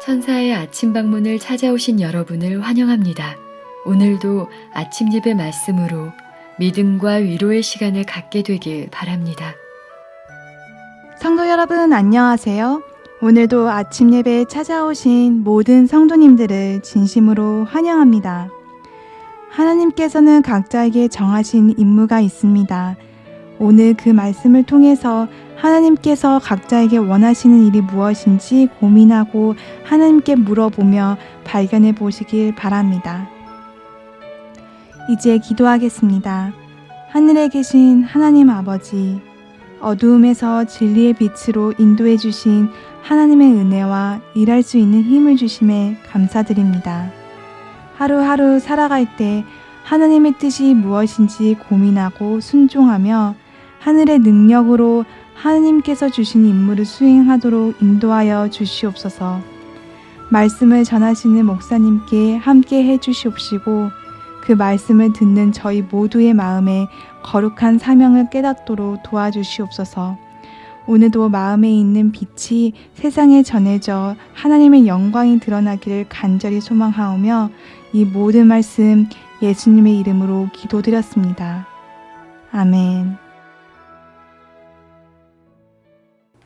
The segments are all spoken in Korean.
천사의 아침 방문을 찾아오신 여러분을 환영합니다. 오늘도 아침 예배 말씀으로 믿음과 위로의 시간을 갖게 되길 바랍니다. 성도 여러분 안녕하세요. 오늘도 아침 예배에 찾아오신 모든 성도님들을 진심으로 환영합니다. 하나님께서는 각자에게 정하신 임무가 있습니다. 오늘 그 말씀을 통해서 하나님께서 각자에게 원하시는 일이 무엇인지 고민하고 하나님께 물어보며 발견해 보시길 바랍니다. 이제 기도하겠습니다. 하늘에 계신 하나님 아버지, 어두움에서 진리의 빛으로 인도해 주신 하나님의 은혜와 일할 수 있는 힘을 주심에 감사드립니다. 하루하루 살아갈 때 하나님의 뜻이 무엇인지 고민하고 순종하며 하늘의 능력으로 하나님께서 주신 임무를 수행하도록 인도하여 주시옵소서. 말씀을 전하시는 목사님께 함께 해 주시옵시고 그 말씀을 듣는 저희 모두의 마음에 거룩한 사명을 깨닫도록 도와주시옵소서. 오늘도 마음에 있는 빛이 세상에 전해져 하나님의 영광이 드러나기를 간절히 소망하오며 이 모든 말씀 예수님의 이름으로 기도드렸습니다. 아멘.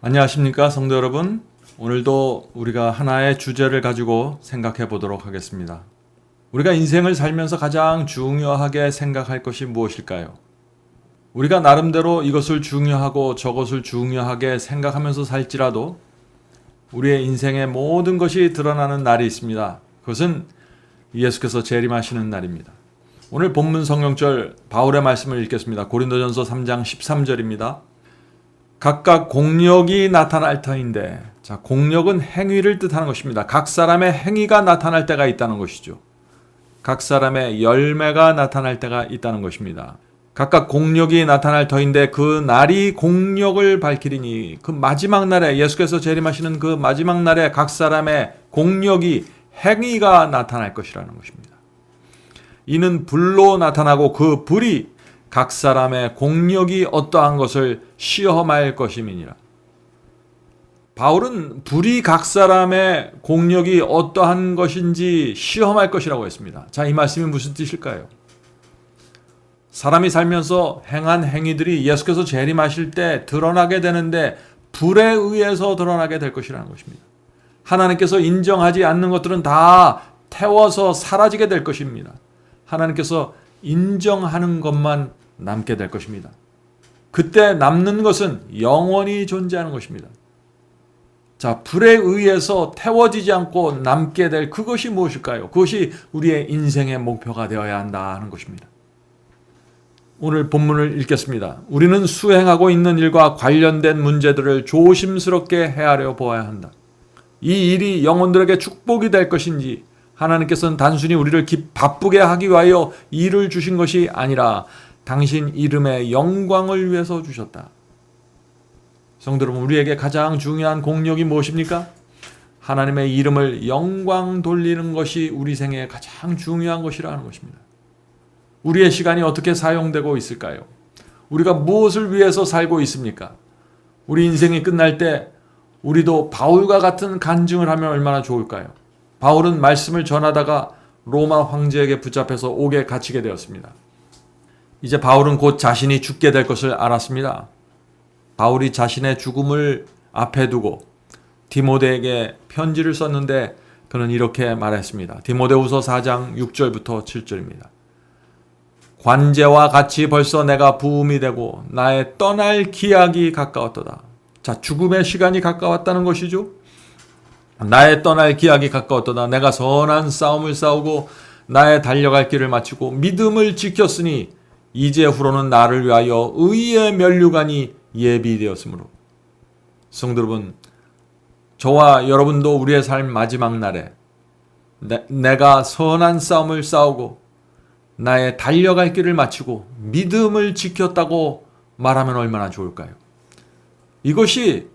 안녕하십니까 성도 여러분. 오늘도 우리가 하나의 주제를 가지고 생각해 보도록 하겠습니다. 우리가 인생을 살면서 가장 중요하게 생각할 것이 무엇일까요? 우리가 나름대로 이것을 중요하고 저것을 중요하게 생각하면서 살지라도 우리의 인생의 모든 것이 드러나는 날이 있습니다. 그것은 예수께서 재림하시는 날입니다. 오늘 본문 성경절 바울의 말씀을 읽겠습니다. 고린도전서 3장 13절입니다. 각각 공력이 나타날 터인데, 자, 공력은 행위를 뜻하는 것입니다. 각 사람의 행위가 나타날 때가 있다는 것이죠. 각 사람의 열매가 나타날 때가 있다는 것입니다. 각각 공력이 나타날 터인데 그 날이 공력을 밝히리니, 그 마지막 날에 예수께서 재림하시는 그 마지막 날에 각 사람의 공력이 행위가 나타날 것이라는 것입니다. 이는 불로 나타나고 그 불이 각 사람의 공력이 어떠한 것을 시험할 것임이니라. 바울은 불이 각 사람의 공력이 어떠한 것인지 시험할 것이라고 했습니다. 자, 이 말씀이 무슨 뜻일까요? 사람이 살면서 행한 행위들이 예수께서 재림하실 때 드러나게 되는데 불에 의해서 드러나게 될 것이라는 것입니다. 하나님께서 인정하지 않는 것들은 다 태워서 사라지게 될 것입니다. 하나님께서 인정하는 것만 남게 될 것입니다. 그때 남는 것은 영원히 존재하는 것입니다. 자, 불에 의해서 태워지지 않고 남게 될 그것이 무엇일까요? 그것이 우리의 인생의 목표가 되어야 한다 하는 것입니다. 오늘 본문을 읽겠습니다. 우리는 수행하고 있는 일과 관련된 문제들을 조심스럽게 헤아려 보아야 한다. 이 일이 영혼들에게 축복이 될 것인지, 하나님께서는 단순히 우리를 바쁘게 하기 위하여 일을 주신 것이 아니라 당신 이름의 영광을 위해서 주셨다. 성도 여러분, 우리에게 가장 중요한 공력이 무엇입니까? 하나님의 이름을 영광 돌리는 것이 우리 생에 가장 중요한 것이라는 것입니다. 우리의 시간이 어떻게 사용되고 있을까요? 우리가 무엇을 위해서 살고 있습니까? 우리 인생이 끝날 때 우리도 바울과 같은 간증을 하면 얼마나 좋을까요? 바울은 말씀을 전하다가 로마 황제에게 붙잡혀서 옥에 갇히게 되었습니다. 이제 바울은 곧 자신이 죽게 될 것을 알았습니다. 바울이 자신의 죽음을 앞에 두고 디모데에게 편지를 썼는데 그는 이렇게 말했습니다. 디모데후서 4장 6절부터 7절입니다. 관제와 같이 벌써 내가 부음이 되고 나의 떠날 기약이 가까웠도다. 자, 죽음의 시간이 가까웠다는 것이죠. 나의 떠날 기약이 가까웠도다. 내가 선한 싸움을 싸우고 나의 달려갈 길을 마치고 믿음을 지켰으니 이제후로는 나를 위하여 의의 면류관이 예비되었으므로. 성도 여러분, 저와 여러분도 우리의 삶 마지막 날에 내가 선한 싸움을 싸우고 나의 달려갈 길을 마치고 믿음을 지켰다고 말하면 얼마나 좋을까요? 이것이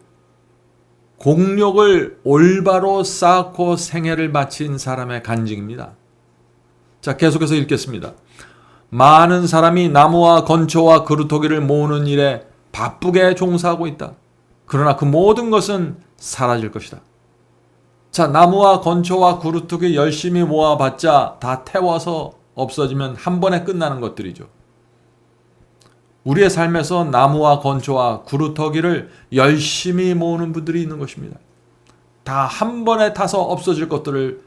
공력을 올바로 쌓고 생애를 마친 사람의 간증입니다. 자, 계속해서 읽겠습니다. 많은 사람이 나무와 건초와 그루터기를 모으는 일에 바쁘게 종사하고 있다. 그러나 그 모든 것은 사라질 것이다. 자, 나무와 건초와 구루토기 열심히 모아봤자 다 태워서 없어지면 한 번에 끝나는 것들이죠. 우리의 삶에서 나무와 건초와 구루터기를 열심히 모으는 분들이 있는 것입니다. 다 한 번에 타서 없어질 것들을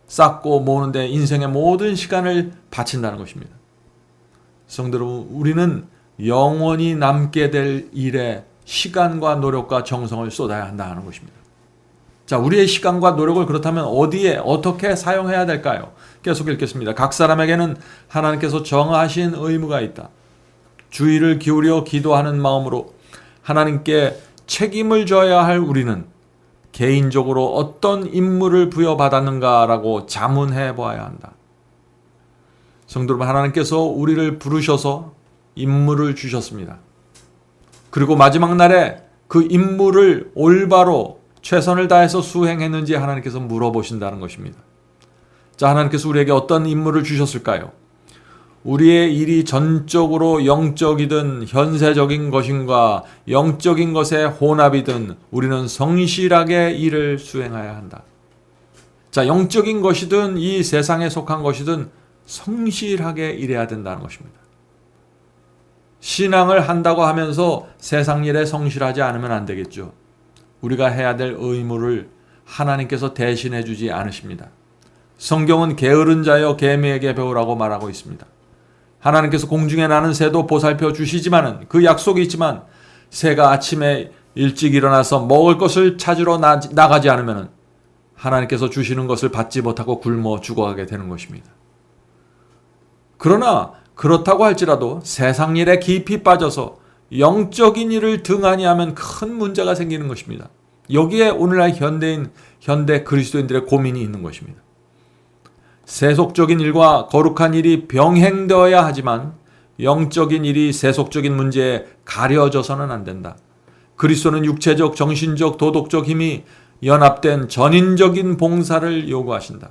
쌓고 모으는데 인생의 모든 시간을 바친다는 것입니다. 성도 여러분, 우리는 영원히 남게 될 일에 시간과 노력과 정성을 쏟아야 한다는 것입니다. 자, 우리의 시간과 노력을 그렇다면 어디에 어떻게 사용해야 될까요? 계속 읽겠습니다. 각 사람에게는 하나님께서 정하신 의무가 있다. 주의를 기울여 기도하는 마음으로 하나님께 책임을 져야 할 우리는 개인적으로 어떤 임무를 부여받았는가라고 자문해 보아야 한다. 성도 여러분, 하나님께서 우리를 부르셔서 임무를 주셨습니다. 그리고 마지막 날에 그 임무를 올바로 최선을 다해서 수행했는지 하나님께서 물어보신다는 것입니다. 자, 하나님께서 우리에게 어떤 임무를 주셨을까요? 우리의 일이 전적으로 영적이든 현세적인 것인가 영적인 것의 혼합이든 우리는 성실하게 일을 수행해야 한다. 자, 영적인 것이든 이 세상에 속한 것이든 성실하게 일해야 된다는 것입니다. 신앙을 한다고 하면서 세상 일에 성실하지 않으면 안 되겠죠. 우리가 해야 될 의무를 하나님께서 대신해 주지 않으십니다. 성경은 게으른 자여 개미에게 배우라고 말하고 있습니다. 하나님께서 공중에 나는 새도 보살펴 주시지만은 그 약속이 있지만 새가 아침에 일찍 일어나서 먹을 것을 찾으러 나가지 않으면 하나님께서 주시는 것을 받지 못하고 굶어 죽어가게 되는 것입니다. 그러나 그렇다고 할지라도 세상 일에 깊이 빠져서 영적인 일을 등한히 하면 큰 문제가 생기는 것입니다. 여기에 오늘날 현대 그리스도인들의 고민이 있는 것입니다. 세속적인 일과 거룩한 일이 병행되어야 하지만 영적인 일이 세속적인 문제에 가려져서는 안 된다. 그리스도는 육체적, 정신적, 도덕적 힘이 연합된 전인적인 봉사를 요구하신다.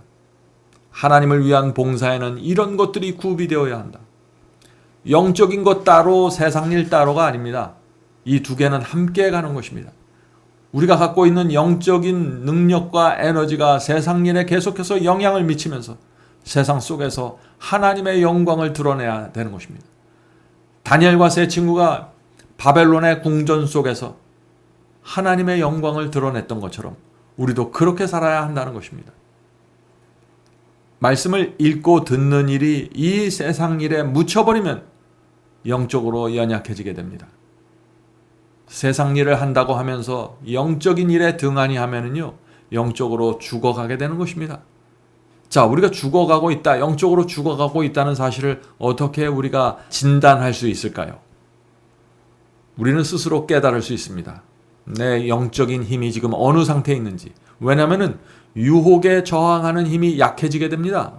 하나님을 위한 봉사에는 이런 것들이 구비되어야 한다. 영적인 것 따로 세상 일 따로가 아닙니다. 이 두 개는 함께 가는 것입니다. 우리가 갖고 있는 영적인 능력과 에너지가 세상 일에 계속해서 영향을 미치면서 세상 속에서 하나님의 영광을 드러내야 되는 것입니다. 다니엘과 세 친구가 바벨론의 궁전 속에서 하나님의 영광을 드러냈던 것처럼 우리도 그렇게 살아야 한다는 것입니다. 말씀을 읽고 듣는 일이 이 세상 일에 묻혀버리면 영적으로 연약해지게 됩니다. 세상 일을 한다고 하면서 영적인 일에 등한히 하면은요, 영적으로 죽어가게 되는 것입니다. 자, 우리가 죽어가고 있다, 영적으로 죽어가고 있다는 사실을 어떻게 우리가 진단할 수 있을까요? 우리는 스스로 깨달을 수 있습니다. 내 영적인 힘이 지금 어느 상태에 있는지. 왜냐하면 유혹에 저항하는 힘이 약해지게 됩니다.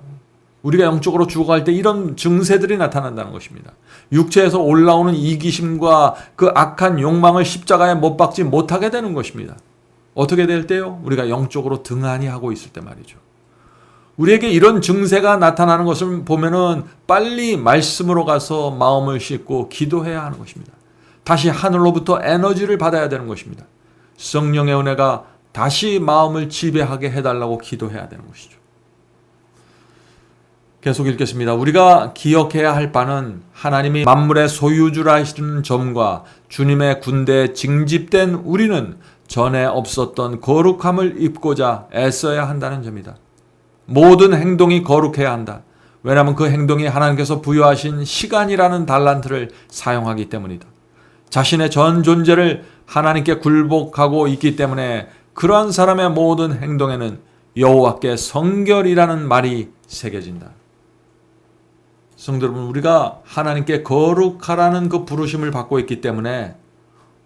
우리가 영적으로 죽어갈 때 이런 증세들이 나타난다는 것입니다. 육체에서 올라오는 이기심과 그 악한 욕망을 십자가에 못 박지 못하게 되는 것입니다. 어떻게 될 때요? 우리가 영적으로 등한히 하고 있을 때 말이죠. 우리에게 이런 증세가 나타나는 것을 보면은 빨리 말씀으로 가서 마음을 씻고 기도해야 하는 것입니다. 다시 하늘로부터 에너지를 받아야 되는 것입니다. 성령의 은혜가 다시 마음을 지배하게 해달라고 기도해야 되는 것이죠. 계속 읽겠습니다. 우리가 기억해야 할 바는 하나님이 만물의 소유주라 하시는 점과 주님의 군대에 징집된 우리는 전에 없었던 거룩함을 입고자 애써야 한다는 점이다. 모든 행동이 거룩해야 한다. 왜냐하면 그 행동이 하나님께서 부여하신 시간이라는 달란트를 사용하기 때문이다. 자신의 전 존재를 하나님께 굴복하고 있기 때문에 그러한 사람의 모든 행동에는 여호와께 성결이라는 말이 새겨진다. 성도 여러분, 우리가 하나님께 거룩하라는 그 부르심을 받고 있기 때문에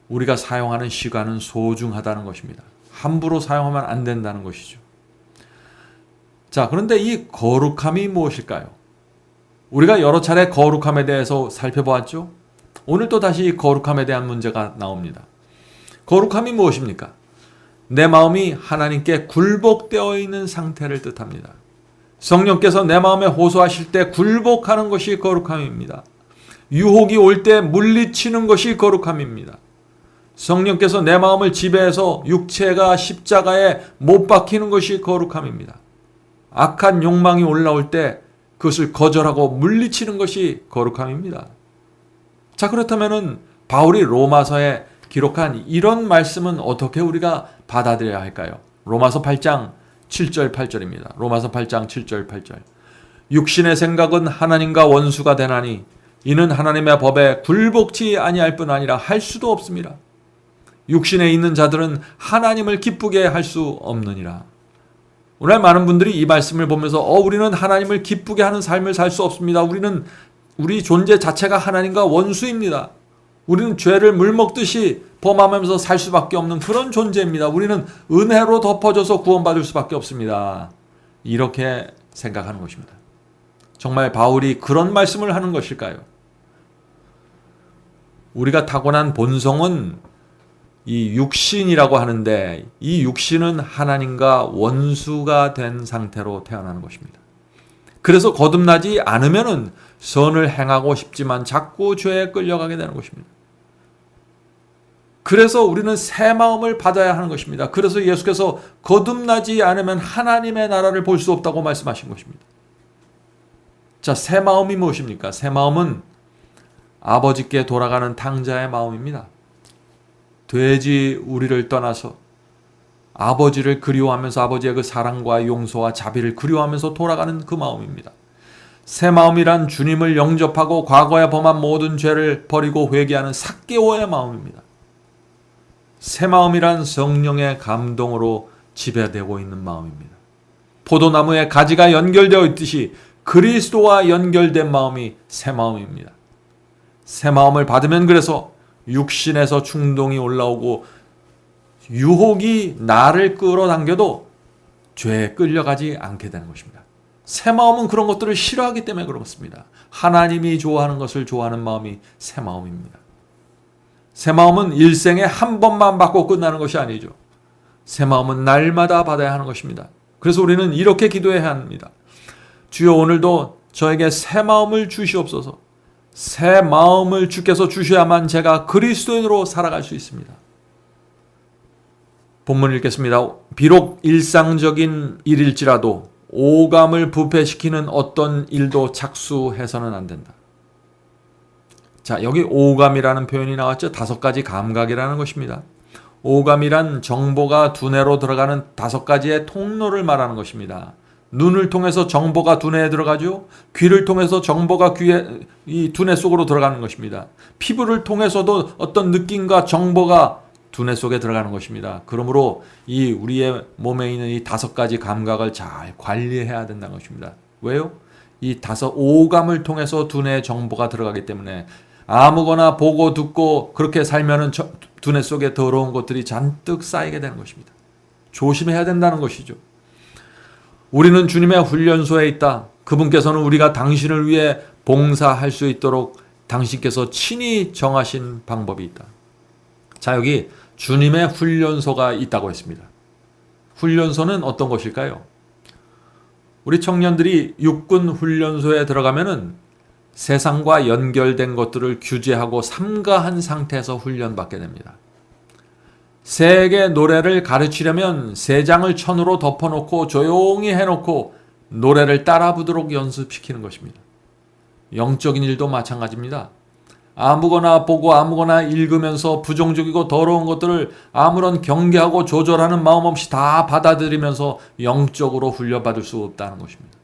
우리가 사용하는 시간은 소중하다는 것입니다. 함부로 사용하면 안 된다는 것이죠. 자, 그런데 이 거룩함이 무엇일까요? 우리가 여러 차례 거룩함에 대해서 살펴보았죠? 오늘 또 다시 거룩함에 대한 문제가 나옵니다. 거룩함이 무엇입니까? 내 마음이 하나님께 굴복되어 있는 상태를 뜻합니다. 성령께서 내 마음에 호소하실 때 굴복하는 것이 거룩함입니다. 유혹이 올 때 물리치는 것이 거룩함입니다. 성령께서 내 마음을 지배해서 육체가 십자가에 못 박히는 것이 거룩함입니다. 악한 욕망이 올라올 때 그것을 거절하고 물리치는 것이 거룩함입니다. 자, 그렇다면은 바울이 로마서에 기록한 이런 말씀은 어떻게 우리가 받아들여야 할까요? 로마서 8장 7절 8절입니다. 로마서 8장 7절 8절. 육신의 생각은 하나님과 원수가 되나니 이는 하나님의 법에 굴복치 아니할 뿐 아니라 할 수도 없습니다. 육신에 있는 자들은 하나님을 기쁘게 할 수 없느니라. 오늘 많은 분들이 이 말씀을 보면서 우리는 하나님을 기쁘게 하는 삶을 살 수 없습니다. 우리 존재 자체가 하나님과 원수입니다. 우리는 죄를 물먹듯이 범하면서 살 수밖에 없는 그런 존재입니다. 우리는 은혜로 덮어져서 구원받을 수밖에 없습니다. 이렇게 생각하는 것입니다. 정말 바울이 그런 말씀을 하는 것일까요? 우리가 타고난 본성은 이 육신이라고 하는데 이 육신은 하나님과 원수가 된 상태로 태어나는 것입니다. 그래서 거듭나지 않으면은 선을 행하고 싶지만 자꾸 죄에 끌려가게 되는 것입니다. 그래서 우리는 새 마음을 받아야 하는 것입니다. 그래서 예수께서 거듭나지 않으면 하나님의 나라를 볼 수 없다고 말씀하신 것입니다. 자, 새 마음이 무엇입니까? 새 마음은 아버지께 돌아가는 탕자의 마음입니다. 돼지 우리를 떠나서 아버지를 그리워하면서 아버지의 그 사랑과 용서와 자비를 그리워하면서 돌아가는 그 마음입니다. 새 마음이란 주님을 영접하고 과거에 범한 모든 죄를 버리고 회개하는 삭개오의 마음입니다. 새 마음이란 성령의 감동으로 지배되고 있는 마음입니다. 포도나무에 가지가 연결되어 있듯이 그리스도와 연결된 마음이 새 마음입니다. 새 마음을 받으면 그래서 육신에서 충동이 올라오고 유혹이 나를 끌어당겨도 죄에 끌려가지 않게 되는 것입니다. 새 마음은 그런 것들을 싫어하기 때문에 그렇습니다. 하나님이 좋아하는 것을 좋아하는 마음이 새 마음입니다. 새 마음은 일생에 한 번만 받고 끝나는 것이 아니죠. 새 마음은 날마다 받아야 하는 것입니다. 그래서 우리는 이렇게 기도해야 합니다. 주여, 오늘도 저에게 새 마음을 주시옵소서. 새 마음을 주께서 주셔야만 제가 그리스도인으로 살아갈 수 있습니다. 본문 읽겠습니다. 비록 일상적인 일일지라도 오감을 부패시키는 어떤 일도 착수해서는 안 된다. 자, 여기 오감이라는 표현이 나왔죠. 5가지 감각이라는 것입니다. 오감이란 정보가 두뇌로 들어가는 5가지의 통로를 말하는 것입니다. 눈을 통해서 정보가 두뇌에 들어가죠. 귀를 통해서 정보가 이 두뇌 속으로 들어가는 것입니다. 피부를 통해서도 어떤 느낌과 정보가 두뇌 속에 들어가는 것입니다. 그러므로 이 우리의 몸에 있는 이 5가지 감각을 잘 관리해야 된다는 것입니다. 왜요? 이 오감을 통해서 두뇌에 정보가 들어가기 때문에 아무거나 보고 듣고 그렇게 살면은 두뇌 속에 더러운 것들이 잔뜩 쌓이게 되는 것입니다. 조심해야 된다는 것이죠. 우리는 주님의 훈련소에 있다. 그분께서는 우리가 당신을 위해 봉사할 수 있도록 당신께서 친히 정하신 방법이 있다. 자, 여기 주님의 훈련소가 있다고 했습니다. 훈련소는 어떤 것일까요? 우리 청년들이 육군 훈련소에 들어가면은 세상과 연결된 것들을 규제하고 삼가한 상태에서 훈련받게 됩니다. 새에게 노래를 가르치려면 새 장을 천으로 덮어놓고 조용히 해놓고 노래를 따라 부르도록 연습시키는 것입니다. 영적인 일도 마찬가지입니다. 아무거나 보고 아무거나 읽으면서 부정적이고 더러운 것들을 아무런 경계하고 조절하는 마음 없이 다 받아들이면서 영적으로 훈련받을 수 없다는 것입니다.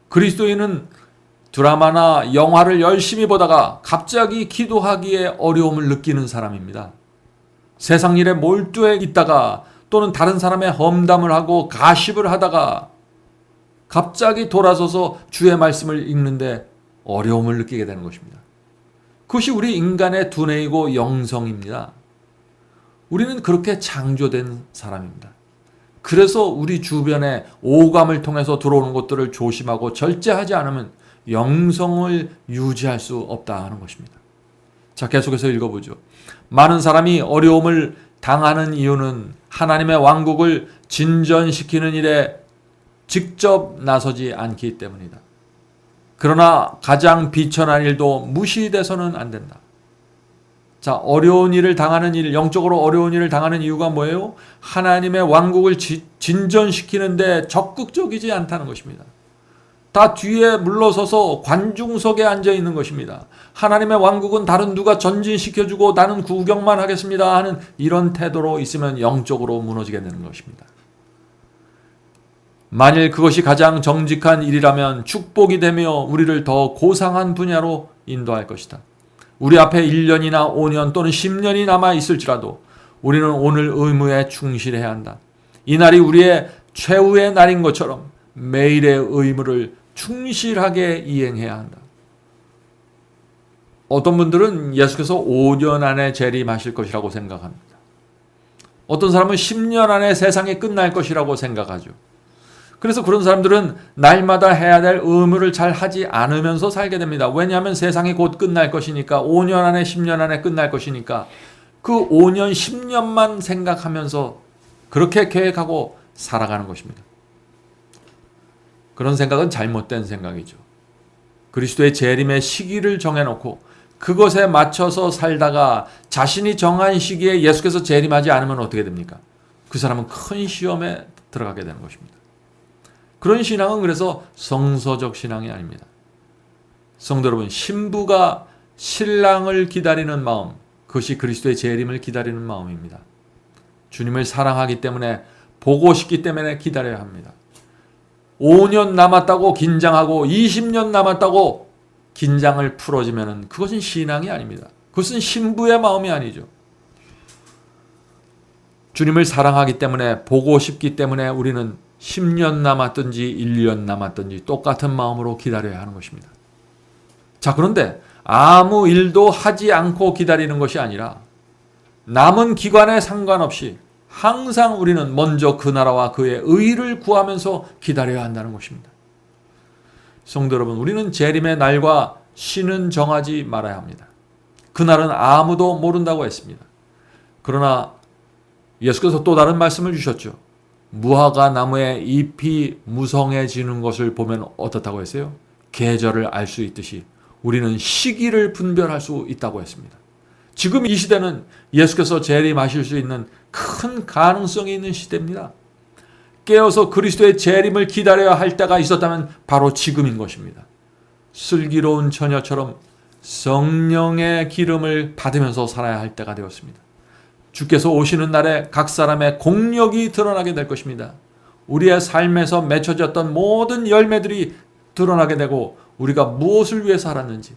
그리스도인은 드라마나 영화를 열심히 보다가 갑자기 기도하기에 어려움을 느끼는 사람입니다. 세상 일에 몰두해 있다가 또는 다른 사람의 험담을 하고 가십을 하다가 갑자기 돌아서서 주의 말씀을 읽는데 어려움을 느끼게 되는 것입니다. 그것이 우리 인간의 두뇌이고 영성입니다. 우리는 그렇게 창조된 사람입니다. 그래서 우리 주변에 오감을 통해서 들어오는 것들을 조심하고 절제하지 않으면 영성을 유지할 수 없다는 것입니다. 자, 계속해서 읽어보죠. 많은 사람이 어려움을 당하는 이유는 하나님의 왕국을 진전시키는 일에 직접 나서지 않기 때문이다. 그러나 가장 비천한 일도 무시돼서는 안 된다. 자, 어려운 일을 당하는 일, 영적으로 어려운 일을 당하는 이유가 뭐예요? 하나님의 왕국을 진전시키는데 적극적이지 않다는 것입니다. 다 뒤에 물러서서 관중석에 앉아 있는 것입니다. 하나님의 왕국은 다른 누가 전진시켜주고 나는 구경만 하겠습니다 하는 이런 태도로 있으면 영적으로 무너지게 되는 것입니다. 만일 그것이 가장 정직한 일이라면 축복이 되며 우리를 더 고상한 분야로 인도할 것이다. 우리 앞에 1년이나 5년 또는 10년이 남아 있을지라도 우리는 오늘 의무에 충실해야 한다. 이 날이 우리의 최후의 날인 것처럼 매일의 의무를 충실하게 이행해야 한다. 어떤 분들은 예수께서 5년 안에 재림하실 것이라고 생각합니다. 어떤 사람은 10년 안에 세상이 끝날 것이라고 생각하죠. 그래서 그런 사람들은 날마다 해야 될 의무를 잘 하지 않으면서 살게 됩니다. 왜냐하면 세상이 곧 끝날 것이니까, 5년 안에 10년 안에 끝날 것이니까 그 5년 10년만 생각하면서 그렇게 계획하고 살아가는 것입니다. 그런 생각은 잘못된 생각이죠. 그리스도의 재림의 시기를 정해놓고 그것에 맞춰서 살다가 자신이 정한 시기에 예수께서 재림하지 않으면 어떻게 됩니까? 그 사람은 큰 시험에 들어가게 되는 것입니다. 그런 신앙은 그래서 성서적 신앙이 아닙니다. 성도 여러분, 신부가 신랑을 기다리는 마음, 그것이 그리스도의 재림을 기다리는 마음입니다. 주님을 사랑하기 때문에, 보고 싶기 때문에 기다려야 합니다. 5년 남았다고 긴장하고 20년 남았다고 긴장을 풀어지면 그것은 신앙이 아닙니다. 그것은 신부의 마음이 아니죠. 주님을 사랑하기 때문에, 보고 싶기 때문에 우리는 10년 남았든지 1년 남았든지 똑같은 마음으로 기다려야 하는 것입니다. 자, 그런데 아무 일도 하지 않고 기다리는 것이 아니라 남은 기간에 상관없이 항상 우리는 먼저 그 나라와 그의 의를 구하면서 기다려야 한다는 것입니다. 성도 여러분, 우리는 재림의 날과 시는 정하지 말아야 합니다. 그날은 아무도 모른다고 했습니다. 그러나 예수께서 또 다른 말씀을 주셨죠. 무화과 나무의 잎이 무성해지는 것을 보면 어떻다고 했어요? 계절을 알 수 있듯이 우리는 시기를 분별할 수 있다고 했습니다. 지금 이 시대는 예수께서 재림하실 수 있는 큰 가능성이 있는 시대입니다. 깨어서 그리스도의 재림을 기다려야 할 때가 있었다면 바로 지금인 것입니다. 슬기로운 처녀처럼 성령의 기름을 받으면서 살아야 할 때가 되었습니다. 주께서 오시는 날에 각 사람의 공력이 드러나게 될 것입니다. 우리의 삶에서 맺혀졌던 모든 열매들이 드러나게 되고 우리가 무엇을 위해 살았는지,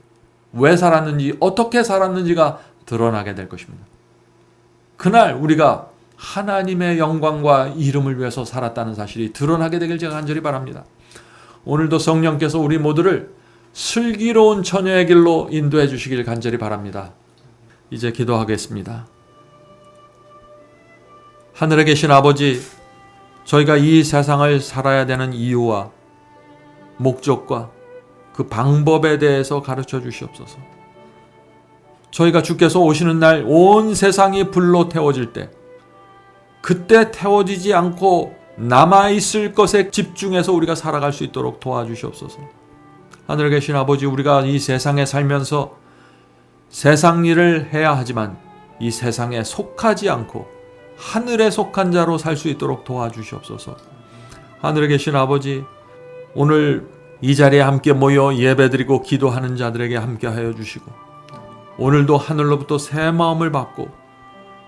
왜 살았는지, 어떻게 살았는지가 드러나게 될 것입니다. 그날 우리가 하나님의 영광과 이름을 위해서 살았다는 사실이 드러나게 되길 제가 간절히 바랍니다. 오늘도 성령께서 우리 모두를 슬기로운 처녀의 길로 인도해 주시길 간절히 바랍니다. 이제 기도하겠습니다. 하늘에 계신 아버지, 저희가 이 세상을 살아야 되는 이유와 목적과 그 방법에 대해서 가르쳐 주시옵소서. 저희가 주께서 오시는 날 온 세상이 불로 태워질 때, 그때 태워지지 않고 남아있을 것에 집중해서 우리가 살아갈 수 있도록 도와주시옵소서. 하늘에 계신 아버지, 우리가 이 세상에 살면서 세상 일을 해야 하지만 이 세상에 속하지 않고 하늘에 속한 자로 살 수 있도록 도와주시옵소서. 하늘에 계신 아버지, 오늘 이 자리에 함께 모여 예배드리고 기도하는 자들에게 함께 하여 주시고, 오늘도 하늘로부터 새 마음을 받고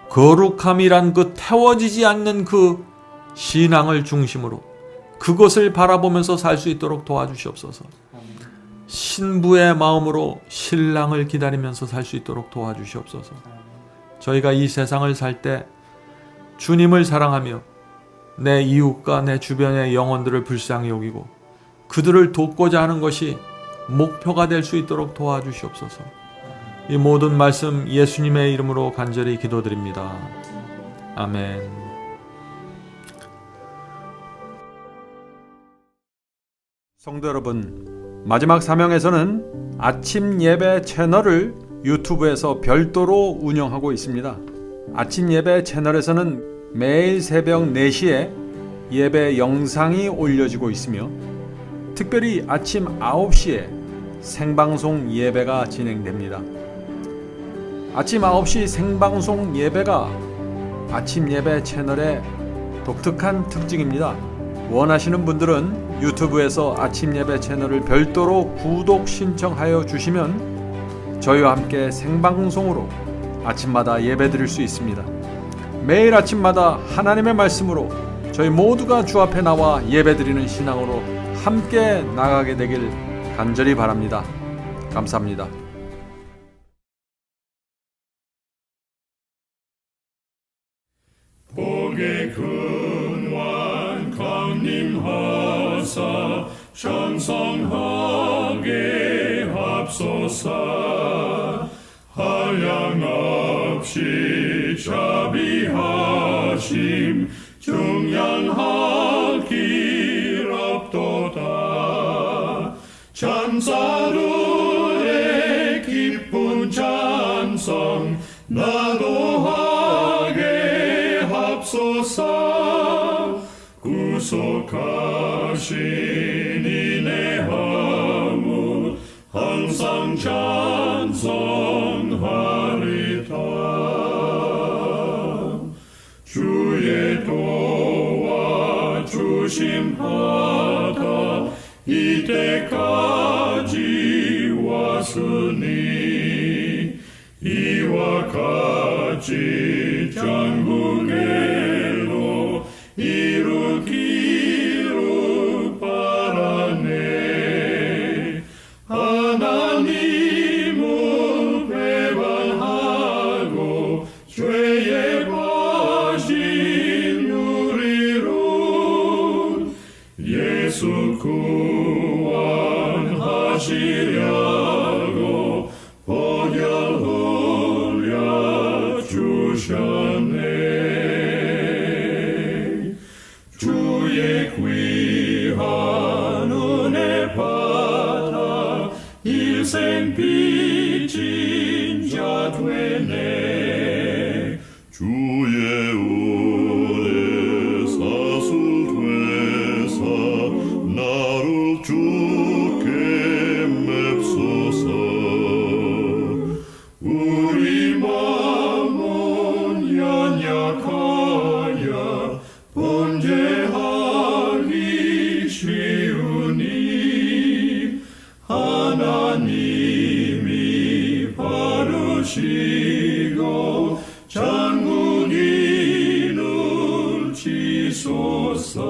거룩함이란 그 태워지지 않는 그 신앙을 중심으로 그것을 바라보면서 살 수 있도록 도와주시옵소서. 신부의 마음으로 신랑을 기다리면서 살 수 있도록 도와주시옵소서. 저희가 이 세상을 살 때 주님을 사랑하며 내 이웃과 내 주변의 영혼들을 불쌍히 여기고 그들을 돕고자 하는 것이 목표가 될 수 있도록 도와주시옵소서. 이 모든 말씀 예수님의 이름으로 간절히 기도드립니다. 아멘. 성도 여러분, 마지막 사명에서는 아침 예배 채널을 유튜브에서 별도로 운영하고 있습니다. 아침 예배 채널에서는 매일 새벽 4시에 예배 영상이 올려지고 있으며, 특별히 아침 9시에 생방송 예배가 진행됩니다. 아침 9시 생방송 예배가 아침 예배 채널의 독특한 특징입니다. 원하시는 분들은 유튜브에서 아침 예배 채널을 별도로 구독 신청하여 주시면 저희와 함께 생방송으로 아침마다 예배 드릴 수 있습니다. 매일 아침마다 하나님의 말씀으로 저희 모두가 주 앞에 나와 예배 드리는 신앙으로 함께 나가게 되길 간절히 바랍니다. 감사합니다. 복의 근원 강림하사 찬송하게 합소서. 한량없이 자비하심 중량하길 없도다. 찬사들의 기쁜 찬송 나도하게 합소서. 구속하신 이내 허물 항상 찬송하리다. 주의 도와주심 받아 이때까지 왔으니 이와 같이 전국에로 이루기를 바라네. 하나님을 배반하고 죄에 빠진 우리를 예수 구원하시려고 보혈 흘려 주셨네. 주의 귀한 은혜 받아 일생 빚진 자 되네. 주의 은혜 사슬되사 나를 주께 맵소서. 우리 마음은 연약하여 범죄하기 쉬우니 하나님이 바르시고 전국인을 지소서.